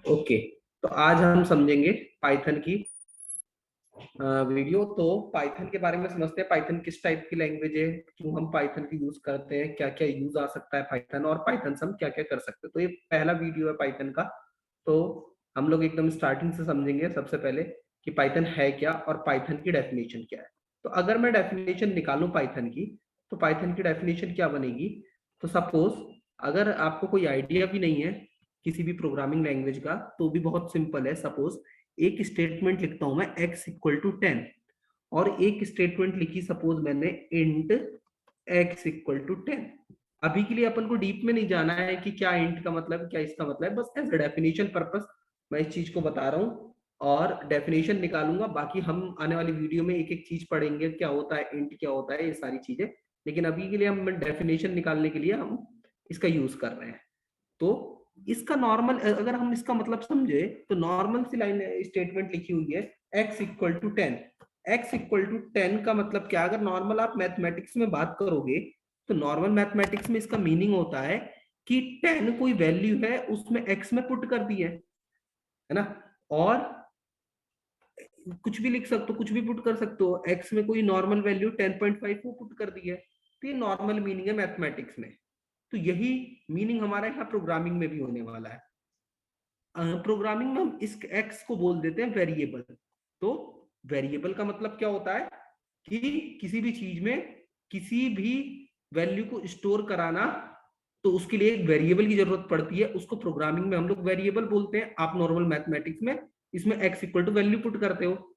Okay, तो आज हम समझेंगे पाइथन की वीडियो। तो पाइथन के बारे में समझते हैं, पाइथन किस टाइप की लैंग्वेज है, क्यों हम पाइथन की यूज करते हैं, क्या क्या यूज आ सकता है पाइथन, और पाइथन से हम क्या क्या कर सकते हैं। तो ये पहला वीडियो है पाइथन का। तो हम लोग एकदम स्टार्टिंग से समझेंगे सबसे पहले कि पाइथन है क्या और पाइथन की डेफिनेशन क्या है। तो अगर मैं डेफिनेशन निकालूं पाइथन की, तो पाइथन की डेफिनेशन क्या बनेगी। तो सपोज अगर आपको कोई आइडिया भी नहीं है किसी भी प्रोग्रामिंग लैंग्वेज का, तो भी बहुत सिंपल है। सपोज एक स्टेटमेंट लिखता हूं मैं x इक्वल टू 10, और एक स्टेटमेंट लिखी सपोज मैंने इंट x इक्वल टू 10। अभी के लिए अपन को डीप में नहीं जाना है कि क्या इंट का मतलब, क्या इसका मतलब है, बस एज अ डेफिनेशन पर्पस मैं इस चीज को बता रहा हूँ और डेफिनेशन निकालूंगा। बाकी हम आने वाली वीडियो में एक एक चीज पढ़ेंगे, क्या होता है इंट, क्या होता है, ये सारी चीजें। लेकिन अभी के लिए हम डेफिनेशन निकालने के लिए हम इसका यूज कर रहे हैं। तो इसका नॉर्मल अगर हम इसका मतलब समझे, तो नॉर्मल सी लाइन स्टेटमेंट लिखी हुई है x equal to 10। x equal to 10 का मतलब क्या, अगर नॉर्मल आप मैथमेटिक्स में बात करोगे, तो नॉर्मल मैथमेटिक्स में इसका मीनिंग होता है कि 10 कोई वैल्यू है, उसमें x में पुट कर दी है ना। और कुछ भी लिख सकते हो, कुछ भी पुट कर सकते हो, x में कोई नॉर्मल वैल्यू 10.5 वो पुट कर दी है। तो ये नॉर्मल मीनिंग है मैथमेटिक्स में। तो यही मीनिंग हमारा यहाँ प्रोग्रामिंग में भी होने वाला है। प्रोग्रामिंग में हम इस एक्स को बोल देते हैं वेरिएबल। तो वेरिएबल का मतलब क्या होता है कि किसी भी चीज में किसी भी वैल्यू को स्टोर कराना, तो उसके लिए एक वेरिएबल की जरूरत पड़ती है। उसको प्रोग्रामिंग में हम लोग वेरिएबल बोलते हैं। आप नॉर्मल मैथमेटिक्स में इसमें x equal to value put करते हो।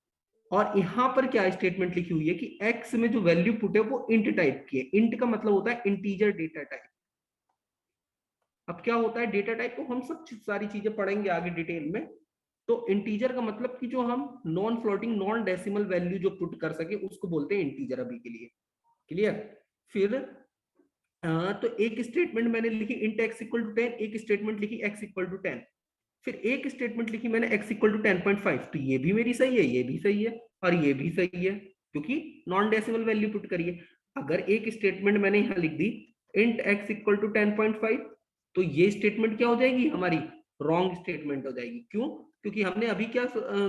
और यहां पर क्या स्टेटमेंट लिखी हुई है कि एक्स में जो वैल्यू पुट है वो इंट टाइप की है। इंट का मतलब होता है इंटीजर डेटा टाइप। अब क्या होता है डेटा टाइप, तो हम सब सारी चीजें पढ़ेंगे आगे डिटेल में। तो इंटीजर का मतलब कि जो हम non floating non decimal value जो पुट कर सके उसको बोलते हैं इंटीजर। अभी के लिए क्लियर। फिर तो एक स्टेटमेंट मैंने लिखी इंट एक्स इक्वल टू 10, एक स्टेटमेंट लिखी एक्स इक्वल टू 10, फिर एक स्टेटमेंट लिखी मैंने एक्स इक्वल टू 10.5। तो ये भी मेरी सही है, ये भी सही है, और ये भी सही है, क्योंकि नॉन डेसिमल वैल्यू पुट करिए। अगर एक स्टेटमेंट मैंने यहां लिख दी इंट एक्स इक्वल टू 10.5, तो ये स्टेटमेंट क्या हो जाएगी हमारी, रॉन्ग स्टेटमेंट हो जाएगी। क्यों? क्योंकि हमने अभी क्या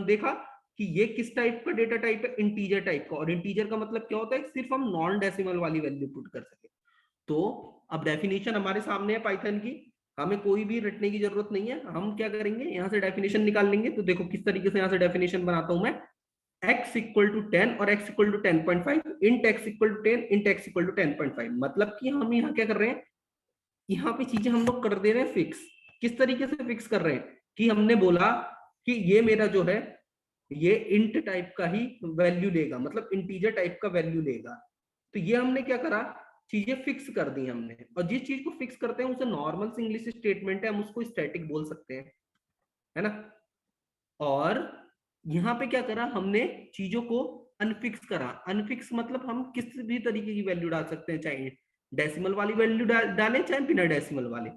देखा कि ये किस टाइप का डेटा टाइप है, इंटीजर टाइप का। और इंटीजर का मतलब क्या होता है, सिर्फ हम नॉन डेसिमल वाली वैल्यू पुट कर सके। तो अब डेफिनेशन हमारे सामने है पाइथन की, हमें कोई भी रटने की जरूरत नहीं है। हम क्या करेंगे, यहाँ से डेफिनेशन निकाल लेंगे। तो देखो किस तरीके से यहाँ से डेफिनेशन बनाता हूं मैं। x इक्वल टू 10 और x equal to 10.5, int x equal to 10, int x equal to 10.5। मतलब कि हम यहाँ क्या कर रहे हैं, यहाँ पे चीजें हम लोग कर दे रहे हैं फिक्स। किस तरीके से फिक्स कर रहे हैं कि हमने बोला कि ये मेरा जो है ये इंट टाइप का ही वैल्यू लेगा, मतलब इंटीजर टाइप का वैल्यू लेगा। तो ये हमने क्या करा, चीजें फिक्स कर दी हमने। और जिस चीज को फिक्स करते हैं उसे नॉर्मल इंग्लिश स्टेटमेंट है, हम उसको स्टैटिक बोल सकते हैं, है ना। और यहाँ पे क्या करा हमने, चीजों को अनफिक्स करा। अनफिक्स मतलब हम किसी भी तरीके की वैल्यू डाल सकते हैं, चाहे डेसिमल वाली वैल्यू डालें चाहे बिना डेसिमल वाले।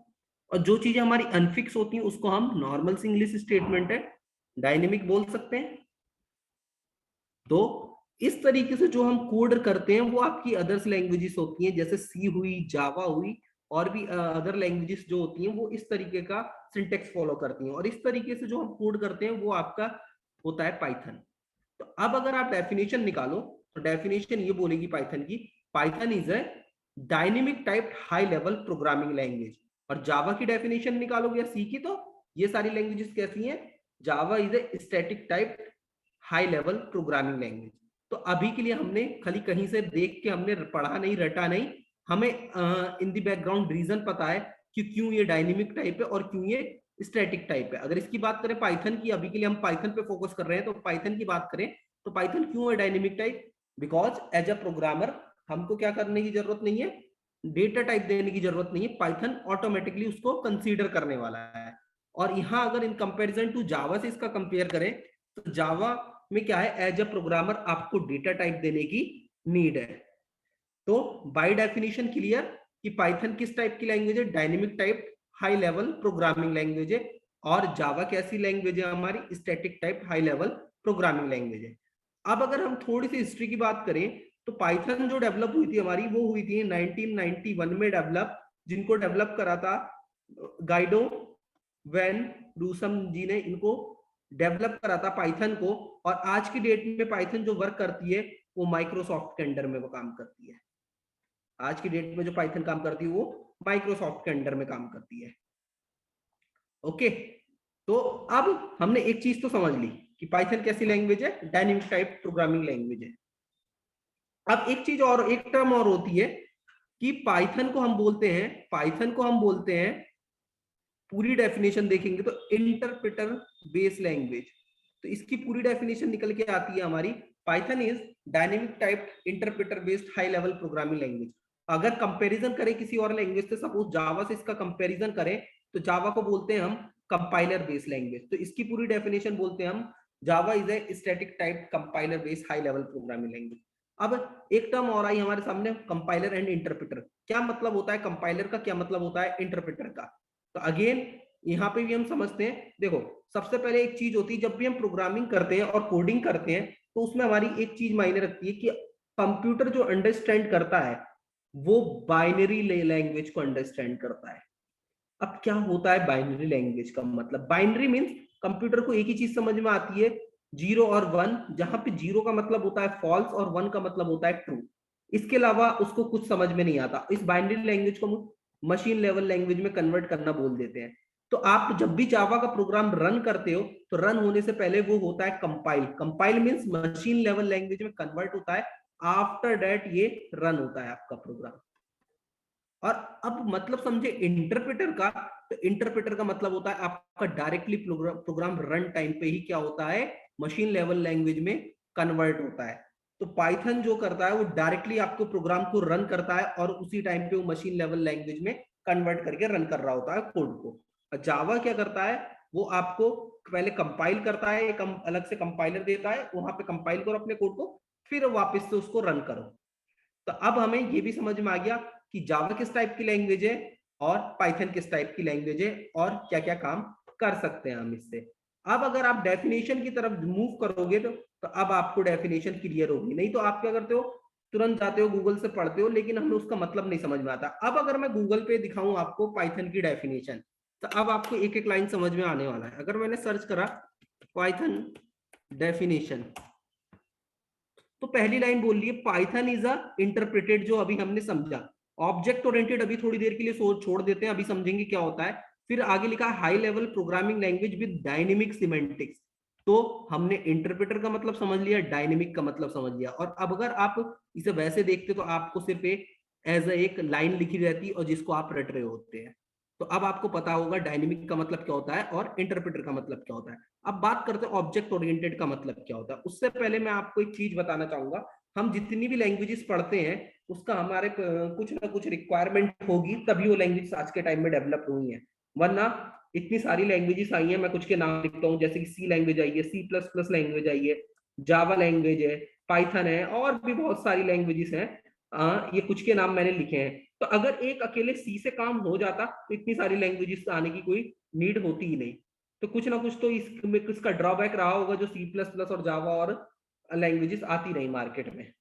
और जो चीजें हमारी अनफिक्स होती हैं उसको हम नॉर्मल इंग्लिश स्टेटमेंट है, डायनेमिक बोल सकते हैं। तो इस तरीके से जो हम कोड करते हैं वो आपकी अदर्स लैंग्वेजेस होती हैं, जैसे सी हुई, जावा हुई, और भी अदर लैंग्वेजेस जो होती हैं वो इस तरीके का सिंटेक्स फॉलो करती हैं। और इस तरीके से जो हम कोड करते हैं वो आपका होता है पाइथन। तो अब अगर आप डेफिनेशन निकालो, तो डेफिनेशन ये बोलेगी पाइथन की, Python is a dynamic type high level programming language. और जावा की डेफिनेशन निकालोगे या सी की, तो ये सारी लैंग्वेजेस कैसी हैं, Java is a static type high level programming language. तो अभी के लिए हमने खाली कहीं से देख के हमने पढ़ा नहीं, रटा नहीं, हमें इन दी बैकग्राउंड रीजन पता है कि क्यों ये डायनेमिक टाइप है और क्यों ये स्टैटिक टाइप है। अगर इसकी बात करें पाइथन की, अभी के लिए हम पाइथन पे फोकस कर रहे हैं, तो पाइथन की बात करें तो पाइथन क्यों है dynamic type, because as a programmer हमको क्या करने की जरूरत नहीं है, डेटा टाइप देने की जरूरत नहीं है, पाइथन ऑटोमेटिकली उसको कंसीडर करने वाला है। और यहाँ अगर इन कंपैरिजन टू जावा से इसका कंपेयर करें, तो जावा में क्या है, एज अ प्रोग्रामर आपको डेटा टाइप देने की नीड है। तो बाय डेफिनेशन क्लियर कि पाइथन किस टाइप की लैंग्वेज है, dynamic type high level programming language है। और जावा कैसी लैंग्वेज है हमारी, static type high level programming language है। अब अगर हम थोड़ी सी हिस्ट्री की बात करें, तो पाइथन जो डेवलप हुई थी हमारी, वो हुई थी 1991 में डेवलप, जिनको डेवलप करा था गाइडो व्हेन रूसम जी ने इनको डेवलप करा था पाइथन को, और आज की डेट में पाइथन जो वर्क करती है वो माइक्रोसॉफ्ट के अंडर में वो काम करती है। आज की डेट में जो पाइथन काम करती है वो माइक्रोसॉफ्ट के अंडर में काम करती है। ओके, तो अब हमने एक चीज तो समझ ली कि पाइथन कैसी लैंग्वेज है, डायनेमिक टाइप प्रोग्रामिंग लैंग्वेज है। अब एक चीज और, एक टर्म और होती है कि पाइथन को हम बोलते हैं, पाइथन को हम बोलते हैं, पूरी डेफिनेशन देखेंगे तो इंटरप्रेटर बेस्ड लैंग्वेज। तो इसकी पूरी डेफिनेशन निकल के आती है हमारी, Python is dynamic type interpreter based high level programming language. अगर कंपैरिजन करें किसी और लैंग्वेज से, सपोज जावा से इसका कंपैरिजन करें, तो जावा को बोलते हैं हम कंपाइलर बेस्ड लैंग्वेज। तो इसकी पूरी डेफिनेशन बोलते हैं हम, Java is a static type compiler based high level programming language. अब एक टर्म और आई हमारे सामने, कंपाइलर एंड इंटरप्रेटर। क्या मतलब होता है कंपाइलर का, क्या मतलब होता है इंटरप्रेटर का? तो अगेन यहाँ पे भी हम समझते हैं, देखो सबसे पहले एक चीज होती है, जब भी हम प्रोग्रामिंग करते हैं और कोडिंग करते हैं तो उसमें हमारी एक चीज मायने रखती है कि कंप्यूटर जो अंडरस्टैंड करता है वो बाइनरी लैंग्वेज को अंडरस्टैंड करता है। अब क्या होता है बाइनरी लैंग्वेज का मतलब? बाइनरी मीन्स कंप्यूटर को एक ही चीज समझ में आती है, 0 और 1, जहां पे 0 का मतलब होता है फॉल्स और 1 का मतलब होता है ट्रू। इसके अलावा उसको कुछ समझ में नहीं आता। इस बाइनरी लैंग्वेज को मशीन लेवल लैंग्वेज में कन्वर्ट करना बोल देते हैं। तो आप जब भी जावा का प्रोग्राम रन करते हो तो रन होने से पहले वो होता है compile. Compile means machine level language में कन्वर्ट होता है, आफ्टर दैट ये रन होता है आपका प्रोग्राम। और अब मतलब समझे इंटरप्रेटर का, तो इंटरप्रेटर का मतलब होता है आपका डायरेक्टली प्रोग्राम रन टाइम पे ही क्या होता है, मशीन लेवल लैंग्वेज में कन्वर्ट होता है। तो पाइथन जो करता है वो डायरेक्टली आपको प्रोग्राम को रन करता है और उसी टाइम पे वो मशीन लेवल लैंग्वेज में कन्वर्ट करके रन कर रहा होता है कोड को। और जावा क्या करता है, वो आपको पहले कंपाइल करता है, एक अलग से कंपाइलर देता है, वहां पे कंपाइल करो अपने कोड को, फिर वापस से उसको रन करो। तो अब हमें ये भी समझ में आ गया कि जावा किस टाइप की लैंग्वेज है और पाइथन किस टाइप की लैंग्वेज है और क्या क्या काम कर सकते हैं हम इससे। अब अगर आप डेफिनेशन की तरफ मूव करोगे तो अब आपको डेफिनेशन क्लियर होगी। नहीं तो आप क्या करते हो, तुरंत जाते हो गूगल से पढ़ते हो, लेकिन हमें उसका मतलब नहीं समझ में आता। अब अगर मैं गूगल पे दिखाऊं आपको पाइथन की डेफिनेशन, तो अब आपको एक एक लाइन समझ में आने वाला है। अगर मैंने सर्च करा पाइथन डेफिनेशन, तो पहली लाइन बोल रही है पाइथन इज अ इंटरप्रेटेड, जो अभी हमने समझा। ऑब्जेक्ट ओरिएंटेड अभी थोड़ी देर के लिए छोड़ देते हैं, अभी समझेंगे क्या होता है। फिर आगे लिखा high level programming language with dynamic semantics. तो हमने इंटरप्रेटर का मतलब समझ लिया, डायनेमिक का मतलब समझ लिया। और अब अगर आप इसे वैसे देखते तो आपको सिर्फ एक लाइन लिखी रहती और जिसको आप रट रहे होते हैं। तो अब आपको पता होगा डायनेमिक का मतलब क्या होता है और इंटरप्रेटर का मतलब क्या होता है। अब बात करते हैं ऑब्जेक्ट ओरिएंटेड का मतलब क्या होता है। उससे पहले मैं आपको एक चीज बताना चाहूंगा, हम जितनी भी लैंग्वेजेस पढ़ते हैं उसका हमारे कुछ ना कुछ रिक्वायरमेंट होगी, तभी वो लैंग्वेज आज के टाइम में डेवलप हुई है। वरना इतनी सारी लैंग्वेजेस आई हैं, मैं कुछ के नाम लिखता हूँ, जैसे कि सी लैंग्वेज आई है, C++ लैंग्वेज आई है, जावा लैंग्वेज है, पाइथन है, और भी बहुत सारी लैंग्वेजेस हैं। ये कुछ के नाम मैंने लिखे हैं। तो अगर एक अकेले सी से काम हो जाता तो इतनी सारी लैंग्वेजेस आने की कोई नीड होती ही नहीं। तो कुछ ना कुछ तो इसका ड्रॉबैक रहा होगा, जो C++ और जावा और लैंग्वेजेस आती रही मार्केट में।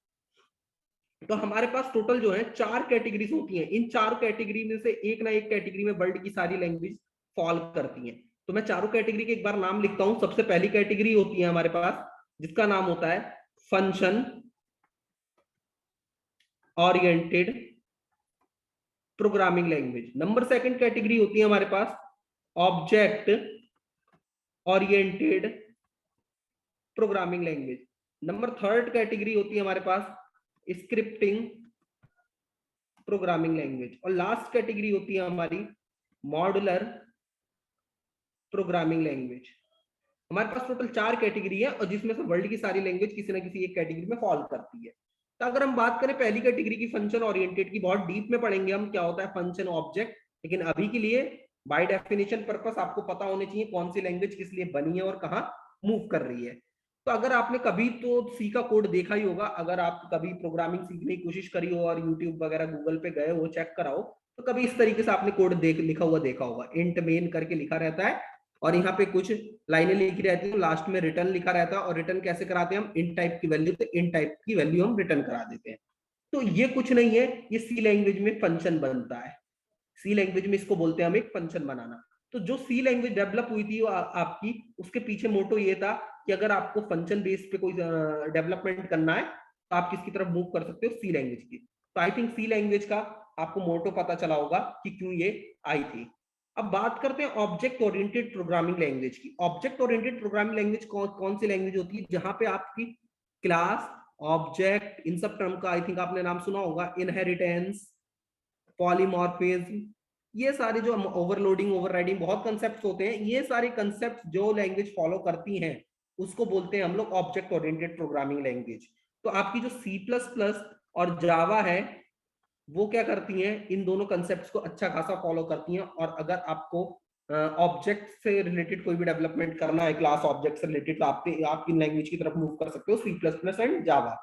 तो हमारे पास टोटल जो है 4 कैटेगरीज होती हैं। इन 4 कैटेगरी में से एक ना एक कैटेगरी में वर्ल्ड की सारी लैंग्वेज फॉल करती हैं। तो मैं चारों कैटेगरी के एक बार नाम लिखता हूं। सबसे पहली कैटेगरी होती है हमारे पास जिसका नाम होता है function oriented programming language. Number second category होती है हमारे पास object oriented programming language. Number third category होती है हमारे पास स्क्रिप्टिंग प्रोग्रामिंग लैंग्वेज। और लास्ट कैटेगरी होती है हमारी मॉड्यूलर प्रोग्रामिंग लैंग्वेज। हमारे पास टोटल 4 कैटेगरी है और जिसमें से वर्ल्ड की सारी लैंग्वेज किसी ना किसी एक कैटेगरी में फॉल करती है। तो अगर हम बात करें पहली कैटेगरी की फंक्शन ओरिएंटेड की, बहुत डीप में पढ़ेंगे हम क्या होता है फंक्शन ऑब्जेक्ट, लेकिन अभी के लिए बाय डेफिनेशन पर्पस आपको पता होने चाहिए कौन सी लैंग्वेज किस लिए बनी है और कहाँ मूव कर रही है। तो अगर आपने कभी तो सी का कोड देखा ही होगा, अगर आप कभी प्रोग्रामिंग सीखने की कोशिश करी हो और यूट्यूब वगैरह गूगल पे गए हो चेक कराओ, तो कभी इस तरीके से आपने कोड लिखा हुआ देखा होगा। इंट मेन करके लिखा रहता है और यहाँ पे कुछ लाइनें लिखी रहती है, लास्ट में रिटर्न लिखा रहता है। और रिटर्न कैसे कराते हैं हम, इन टाइप की वैल्यू, तो इन टाइप की वैल्यू हम रिटर्न करा देते हैं। तो ये कुछ नहीं है, ये सी लैंग्वेज में फंक्शन बनता है। सी लैंग्वेज में इसको बोलते हैं हम एक फंक्शन बनाना। तो जो सी लैंग्वेज डेवलप हुई थी आपकी, उसके पीछे मोटो ये था कि अगर आपको फंक्शन बेस पे कोई डेवलपमेंट करना है तो आप किसकी तरफ मूव कर सकते हो, सी लैंग्वेज की। तो आई थिंक सी लैंग्वेज का आपको मोटो पता चला होगा कि क्यों ये आई थी। अब बात करते हैं ऑब्जेक्ट ओरिएंटेड प्रोग्रामिंग लैंग्वेज की। ऑब्जेक्ट ओरिएंटेड प्रोग्रामिंग लैंग्वेज कौन सी लैंग्वेज होती है, जहां पे आपकी क्लास, ऑब्जेक्ट, इन सब टर्म का आई थिंक आपने नाम सुना होगा, इनहेरिटेंस, पॉलीमॉर्फिज्म, ये सारे जो ओवरलोडिंग, ओवरराइडिंग, बहुत कंसेप्ट्स होते हैं, ये सारे कंसेप्ट्स जो लैंग्वेज फॉलो करती हैं उसको बोलते हैं हम लोग ऑब्जेक्ट ओरिएंटेड प्रोग्रामिंग लैंग्वेज। तो आपकी जो सी प्लस प्लस और जावा है वो क्या करती हैं, इन दोनों कंसेप्ट्स को अच्छा खासा फॉलो करती हैं। और अगर आपको ऑब्जेक्ट से रिलेटेड कोई भी डेवलपमेंट करना है, क्लास ऑब्जेक्ट से रिलेटेड, तो आप इन लैंग्वेज की तरफ मूव कर सकते हो, सी प्लस प्लस एंड जावा।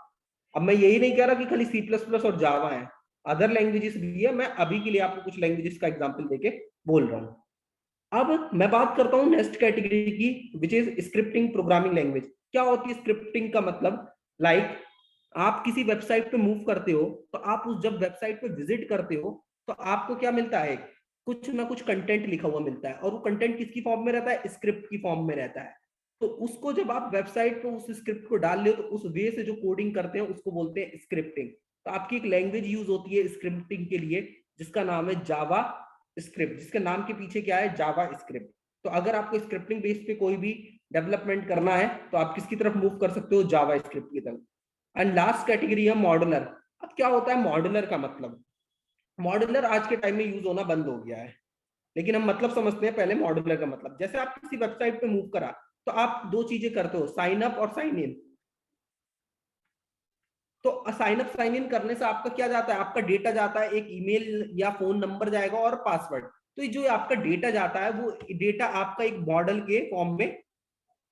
अब मैं यही नहीं कह रहा कि खाली सी प्लस प्लस और जावा है, अदर लैंग्वेजेस भी है। मैं अभी के लिए आपको कुछ लैंग्वेजेस का एग्जांपल देके बोल रहा हूँ। अब मैं बात करता हूँ नेक्स्ट कैटेगरी की, which is scripting programming language. क्या होती है स्क्रिप्टिंग का मतलब? लाइक आप किसी वेबसाइट पे मूव करते हो, तो आप उस जब वेबसाइट पे विजिट करते हो तो आपको क्या मिलता है, कुछ ना कुछ कंटेंट लिखा हुआ मिलता है, और वो कंटेंट किसकी फॉर्म में रहता है, स्क्रिप्ट की फॉर्म में रहता है। तो उसको जब आप वेबसाइट पे उस स्क्रिप्ट को डाल रहे हो, तो उस वे से जो कोडिंग करते हैं उसको बोलते हैं स्क्रिप्टिंग। तो आपकी एक लैंग्वेज यूज होती है स्क्रिप्टिंग के लिए, जिसका नाम है जावा स्क्रिप्ट, जिसके नाम के पीछे क्या है, जावा स्क्रिप्ट। तो अगर आपको स्क्रिप्टिंग बेस पे कोई भी डेवलपमेंट करना है तो आप किसकी तरफ मूव कर सकते हो, जावा स्क्रिप्ट की तरफ। एंड लास्ट कैटेगरी है मॉडुलर। अब क्या होता है मॉडुलर का मतलब? मॉडुलर आज के टाइम में यूज होना बंद हो गया है, लेकिन हम मतलब समझते हैं पहले मॉडुलर का मतलब। जैसे आप किसी वेबसाइट पे मूव करा तो आप दो चीजें करते हो, साइन अप और साइन इन। तो साइन अप साइन इन करने से आपका क्या जाता है, आपका डेटा जाता है, एक ईमेल या फोन नंबर जाएगा और पासवर्ड। तो ये जो आपका डेटा जाता है वो डेटा आपका एक मॉडल के फॉर्म में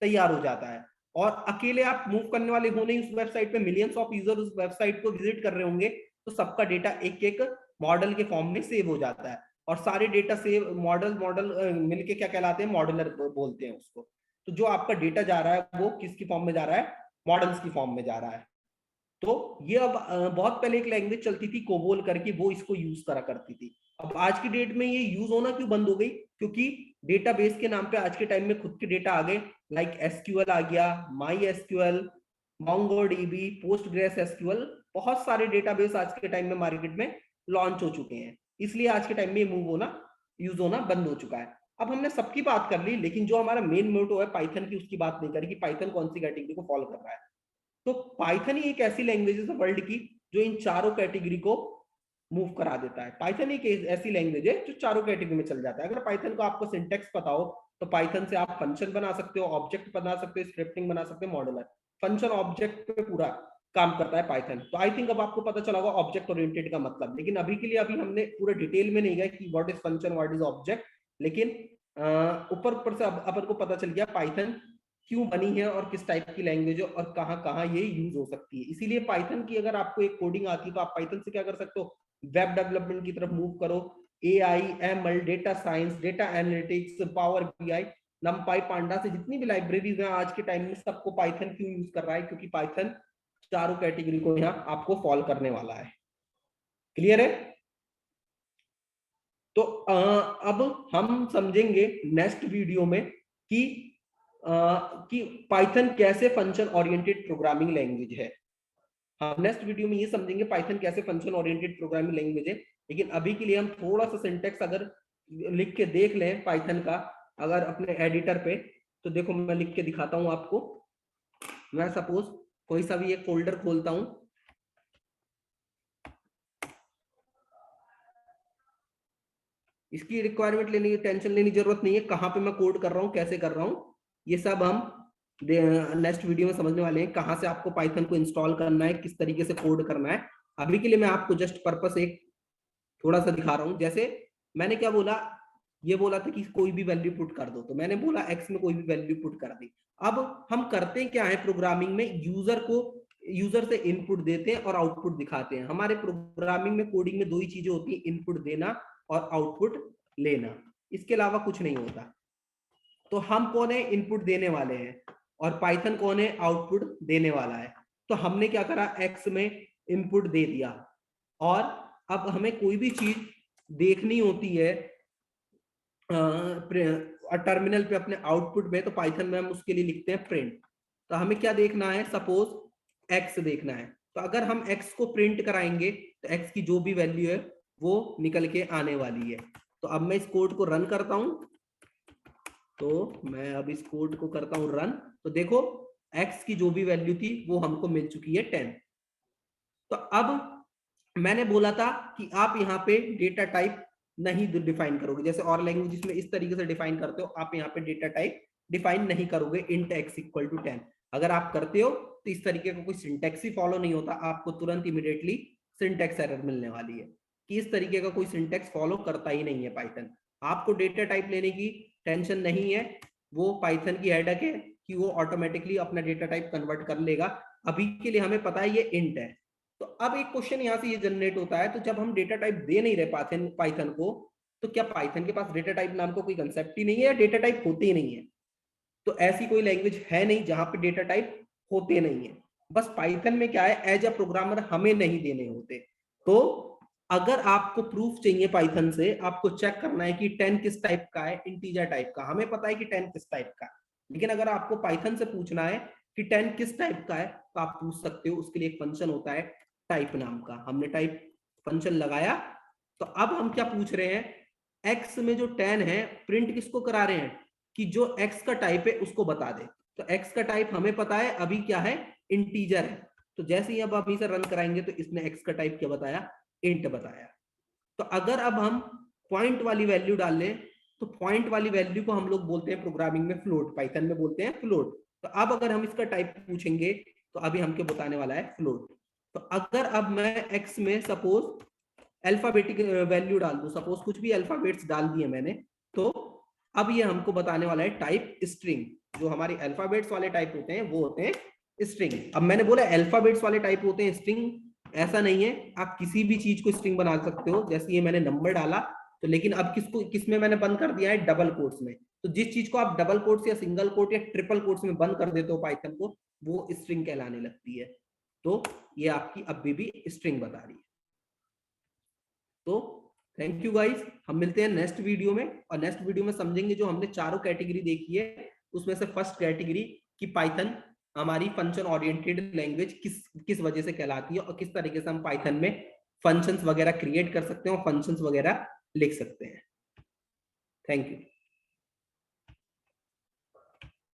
तैयार हो जाता है। और अकेले आप मूव करने वाले हो नहीं, उस वेबसाइट पे मिलियंस ऑफ यूजर उस वेबसाइट को विजिट कर रहे होंगे, तो सबका डेटा एक एक मॉडल के फॉर्म में सेव हो जाता है। और सारे डेटा सेव मॉडल मॉडल मिलके क्या कहलाते हैं, मॉडुलर बोलते हैं उसको। तो जो आपका डेटा जा रहा है वो किसकी फॉर्म में जा रहा है, मॉडल्स की फॉर्म में जा रहा है। तो ये अब बहुत पहले एक लैंग्वेज चलती थी कोबोल करके, वो इसको यूज करा करती थी। अब आज की डेट में ये यूज होना क्यों बंद हो गई, क्योंकि डेटाबेस के नाम पे आज के टाइम में खुद के डेटा आ गए। लाइक एसक्यूएल आ गया, my SQL, MongoDB, Postgres SQL, बहुत सारे डेटाबेस आज के टाइम में मार्केट में लॉन्च हो चुके हैं। इसलिए आज के टाइम में मूव होना, यूज होना बंद हो चुका है। अब हमने सबकी बात कर ली, लेकिन जो हमारा मेन मोटो है पाइथन की, उसकी बात नहीं करी कि पाइथन कौन सी कैटेगरी को फॉलो कर रहा है। तो पाइथन ही एक ऐसी लैंग्वेज है वर्ल्ड की जो इन चारों कैटेगरी को मूव करा देता है। पाइथन एक ऐसी लैंग्वेज है जो चारों कैटेगरी में चल जाता है। अगर पाइथन को आपको सिंटेक्स पता हो तो पाइथन से आप फंक्शन बना सकते हो, ऑब्जेक्ट बना सकते हो, स्क्रिप्टिंग बना सकते हो, मॉडुलर। फंक्शन ऑब्जेक्ट पे पूरा काम करता है पाइथन। तो आई थिंक अब आपको पता चला होगा ऑब्जेक्ट ओरिएंटेड का मतलब। लेकिन अभी के लिए अभी हमने पूरे डिटेल में नहीं गए कि what is function, what is object. लेकिन ऊपर ऊपर से अपन को पता चल गया पाइथन क्यों बनी है और किस टाइप की लैंग्वेज है और कहाँ कहाँ ये यूज हो सकती है। इसीलिए पाइथन की अगर आपको एक कोडिंग आती है तो आप पाइथन से क्या कर सकते हो, वेब डेवलपमेंट की तरफ मूव करो। AI, ML, data science, data analytics, power BI, NumPy, panda से जितनी भी लाइब्रेरीज हैं आज के टाइम में, सबको पाइथन क्यों यूज कर रहा है, क्योंकि पाइथन चारों कैटेगरी को यहाँ आपको फॉलो करने वाला है। क्लियर है? तो अब हम समझेंगे नेक्स्ट वीडियो में कि कि पाइथन कैसे फंक्शन ओरिएंटेड प्रोग्रामिंग लैंग्वेज है। हाँ, नेक्स्ट वीडियो में ये समझेंगे पाइथन कैसे फंक्शन ओरिएंटेड प्रोग्रामिंग लैंग्वेज है। लेकिन अभी के लिए हम थोड़ा सा सिंटेक्स अगर लिख के देख लें पाइथन का, अगर अपने एडिटर पे, तो देखो मैं लिख के दिखाता हूं आपको। मैं सपोज कोई सा भी एक फोल्डर खोलता हूं, इसकी रिक्वायरमेंट लेने की टेंशन लेने की जरूरत नहीं है, कहाँ पे मैं कोड कर रहा हूँ, कैसे कर रहा हूँ, ये सब हम नेक्स्ट वीडियो में समझने वाले हैं। कहाँ से आपको पाइथन को इंस्टॉल करना है, किस तरीके से कोड करना है। अभी के लिए मैं आपको जस्ट पर्पस एक थोड़ा सा दिखा रहा हूँ। जैसे मैंने क्या बोला, ये बोला था कि कोई भी वैल्यू पुट कर दो, तो मैंने बोला एक्स में कोई भी वैल्यू पुट कर दी। अब हम करते क्या है प्रोग्रामिंग में, यूजर से इनपुट देते हैं और आउटपुट दिखाते हैं। हमारे प्रोग्रामिंग में, कोडिंग में दो ही चीजें होती है, इनपुट देना और आउटपुट लेना, इसके अलावा कुछ नहीं होता। तो हम कौन है, इनपुट देने वाले हैं, और पाइथन कौन है, आउटपुट देने वाला है। तो हमने क्या करा, एक्स में इनपुट दे दिया, और अब हमें कोई भी चीज देखनी होती है टर्मिनल पे अपने आउटपुट में, तो पाइथन में हम उसके लिए लिखते हैं प्रिंट। तो हमें क्या देखना है, सपोज एक्स देखना है, तो अगर हम एक्स को प्रिंट कराएंगे तो एक्स की जो भी वैल्यू है वो निकल के आने वाली है। तो अब मैं इस कोड को रन करता हूं, तो मैं अब इस कोड को करता हूं रन, तो देखो एक्स की जो भी वैल्यू थी वो हमको मिल चुकी है 10। तो अब मैंने बोला था कि आप यहाँ पे डेटा टाइप नहीं डिफाइन करोगे, जैसे और लैंग्वेज में इस तरीके से डिफाइन करते हो, आप यहाँ पे डेटा टाइप डिफाइन नहीं करोगे इंट एक्स इक्वल टू 10। अगर आप करते हो तो इस तरीके का कोई सिंटेक्स ही फॉलो नहीं होता, आपको तुरंत इमीडिएटली सिंटेक्स एरर मिलने वाली है कि इस तरीके का कोई सिंटेक्स फॉलो करता ही नहीं है पाइथन। आपको डेटा टाइप लेने की टेंशन नहीं है, वो पाइथन की हेडेक है कि वो ऑटोमेटिकली अपना डेटा टाइप कन्वर्ट कर लेगा। अभी के लिए हमें पता है ये इंट है। तो अब एक क्वेश्चन यहाँ से ये जनरेट होता है, तो जब हम डेटा टाइप दे नहीं रहे पाइथन को, तो क्या पाइथन के पास डेटा टाइप नाम का कोई कंसेप्ट ही नहीं है, या डेटा टाइप होते ही नहीं है? तो ऐसी कोई लैंग्वेज है नहीं जहां पे डेटा टाइप होते नहीं है। बस पाइथन में क्या है, एज अ प्रोग्रामर हमें नहीं देने होते। तो अगर आपको प्रूफ चाहिए पाइथन से, आपको चेक करना है कि 10 किस टाइप का है, इंटीजर टाइप का। हमें पता है कि 10 किस टाइप का है, लेकिन अगर आपको पाइथन से पूछना है कि 10 किस टाइप का है, तो आप पूछ सकते हो। उसके लिए एक फंक्शन होता है टाइप नाम का, हमने टाइप फंक्शन लगाया। तो अब हम क्या पूछ रहे हैं, एक्स में जो 10 है प्रिंट किसको करा रहे हैं कि जो एक्स का टाइप है उसको बता दे। तो एक्स का टाइप हमें पता है अभी क्या है, इंटीजर है। तो जैसे ही अब अभी से रन कराएंगे तो इसने एक्स का टाइप क्या बताया, इंट बताया। तो अगर अब हम पॉइंट वाली वैल्यू डाल लें, तो पॉइंट वाली वैल्यू को हम लोग बोलते हैं प्रोग्रामिंग में फ्लोट, पाइथन में बोलते हैं फ्लोट। तो अब अगर हम इसका टाइप पूछेंगे तो अभी हमको बताने वाला है फ्लोट। तो अगर अब मैं एक्स में सपोज अल्फाबेटिक वैल्यू डाल दूं, सपोज कुछ भी अल्फाबेट्स डाल दिए मैंने, तो अब ये हमको बताने वाला है टाइप स्ट्रिंग। जो हमारे अल्फाबेट्स वाले टाइप होते हैं वो होते हैं स्ट्रिंग। अब मैंने बोला अल्फाबेट्स वाले टाइप होते हैं स्ट्रिंग, ऐसा नहीं है, आप किसी भी चीज को स्ट्रिंग बना सकते हो। जैसे ये मैंने नंबर डाला, तो लेकिन अब किसमें मैंने बंद कर दिया है, डबल कोट्स में। तो जिस चीज को आप डबल कोट्स या सिंगल कोट या ट्रिपल कोट्स में बंद कर देते हो पाइथन को, वो स्ट्रिंग कहलाने लगती है। तो ये आपकी अभी भी स्ट्रिंग बता रही है। तो थैंक यू गाइस, हम मिलते हैं नेक्स्ट वीडियो में, और नेक्स्ट वीडियो में समझेंगे जो हमने चारों कैटेगरी देखी है उसमें से फर्स्ट कैटेगरी कि पाइथन हमारी फंक्शन ओरिएंटेड लैंग्वेज किस वजह से कहलाती है, और किस तरीके से हम पाइथन में फंक्शंस वगैरह क्रिएट कर सकते हैं और फंक्शंस वगैरह लिख सकते हैं। Thank you.